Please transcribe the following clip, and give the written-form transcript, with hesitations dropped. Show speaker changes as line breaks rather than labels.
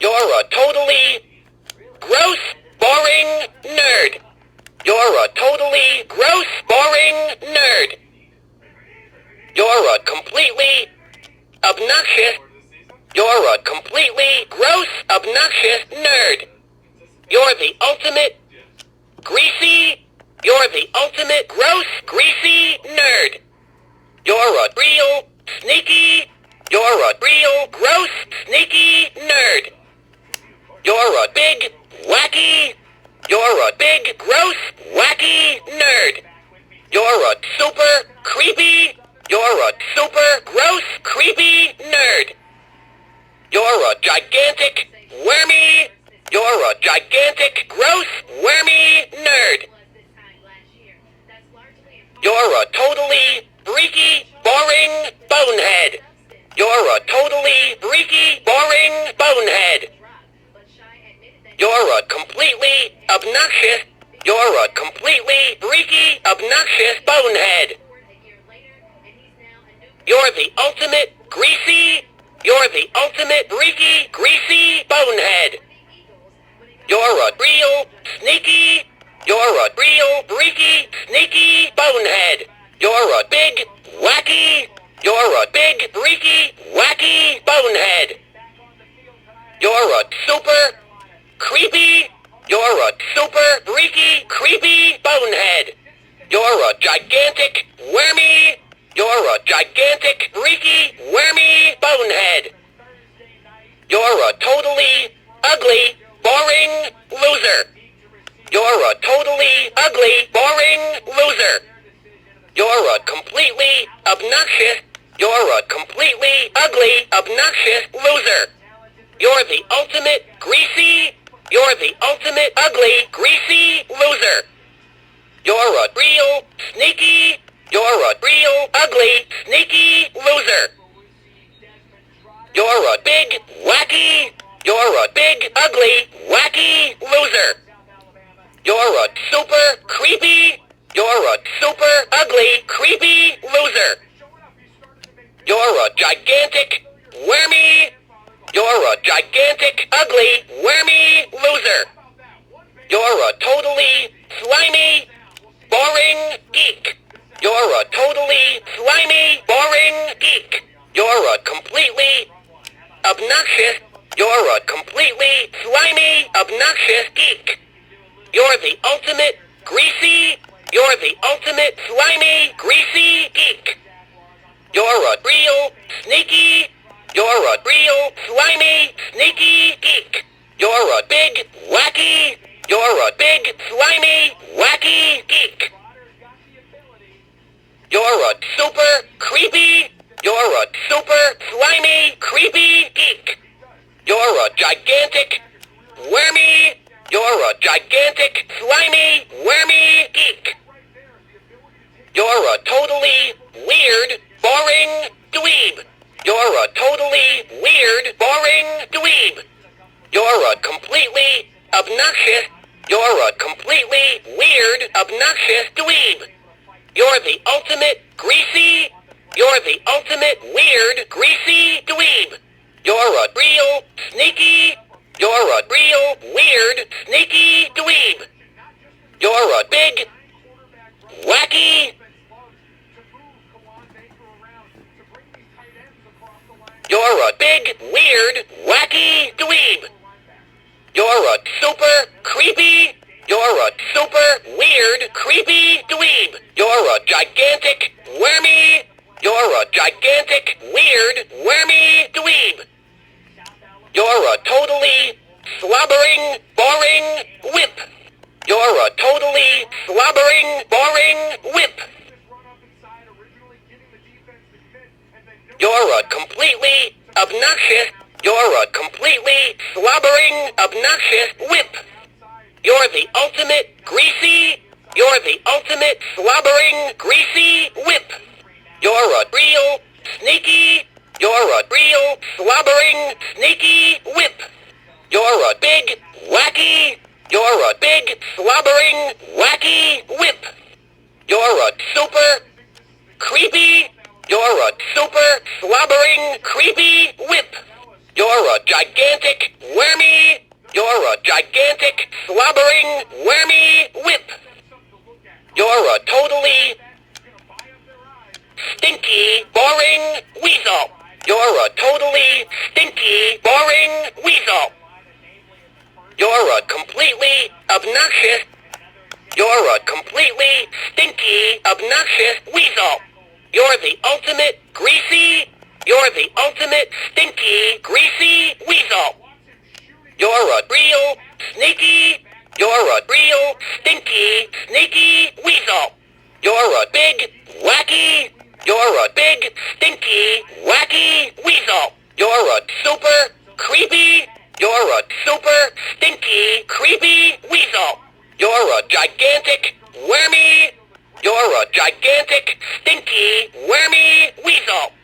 You're a totally gross, boring nerd. You're a totally gross, boring nerd. You're a completely obnoxious. You're a completely gross, obnoxious nerd. You're the ultimate greasy. You're the ultimate gross, greasy nerd. You're a real sneaky. You're a real gross, sneaky nerd. You're a big, wacky. You're a big, gross, wacky nerd. You're a super creepy. You're a super gross, creepy nerd. You're a gigantic, wormy. You're a gigantic, gross, wormy nerd. You're a totally freaky, boring bonehead. You're a totally freaky, boring bonehead. You're a completely obnoxious. You're a completely freaky, obnoxious bonehead. You're the ultimate greasy. You're the ultimate freaky, greasy bonehead. You're a real sneaky. You're a real freaky, sneaky bonehead. You're a big, wacky. You're a big, freaky, wacky bonehead. You're a super creepy. You're a super freaky, creepy bonehead. You're a gigantic, wormy. You're a gigantic, freaky, wormy bonehead. You're a totally ugly, boring loser. You're a totally ugly, boring loser. You're a completely obnoxious. You're a completely ugly, obnoxious loser. You're the ultimate greasy. You're the ultimate ugly, greasy loser. You're a real sneaky. You're a real ugly, sneaky loser. You're a big, wacky. You're a big, ugly, wacky loser. You're a super creepy. You're a super ugly, creepy loser. You're a gigantic, wormy. You're a gigantic, ugly, wormy loser. You're a totally slimy, boring geek. You're a totally slimy, boring geek. You're a completely obnoxious. You're a completely slimy, obnoxious geek. You're the ultimate greasy. You're the ultimate slimy, greasy geek. You're a real sneaky. You're a real slimy, sneaky geek. You're a big, wacky. You're a big, slimy, wacky geek. You're a super creepy. You're a super slimy, creepy geek. You're a gigantic, wormy. You're a gigantic, slimy, wormy geek. You're a totally weird, boring dweeb. You're a totally weird, boring dweeb. You're a completely obnoxious. You're a completely weird, obnoxious dweeb. You're the ultimate greasy. You're the ultimate weird, greasy dweeb. You're a real sneaky. You're a real weird, sneaky dweeb. You're a big, wacky. You're a big, weird, wacky dweeb. You're a super creepy. You're a super weird, creepy dweeb. You're a gigantic, wormy. You're a gigantic, weird, wormy dweeb. You're a totally slobbering, boring whip. You're a totally slobbering, boring whip. You're a completely obnoxious. You're a completely slobbering, obnoxious whip. You're the ultimate greasy. You're the ultimate slobbering, greasy whip. You're a real sneaky. You're a real slobbering, sneaky whip. You're a big, wacky. You're a big, slobbering, wacky whip. You're a super creepy. You're a super slobbering, creepy whip. You're a gigantic, wormy. a gigantic, slobbering, wormy whip. You're a totally stinky, boring weasel. You're a totally stinky, boring weasel. You're a completely obnoxious. You're a completely stinky, obnoxious weasel. You're the ultimate greasy. You're the ultimate stinky, greasy weasel. You're a real sneaky. You're a real stinky, sneaky weasel. You're a big, wacky. You're a big, stinky, wacky weasel. You're a super creepy. You're a super stinky, creepy weasel. You're a gigantic, wormy. You're a gigantic, stinky, wormy weasel.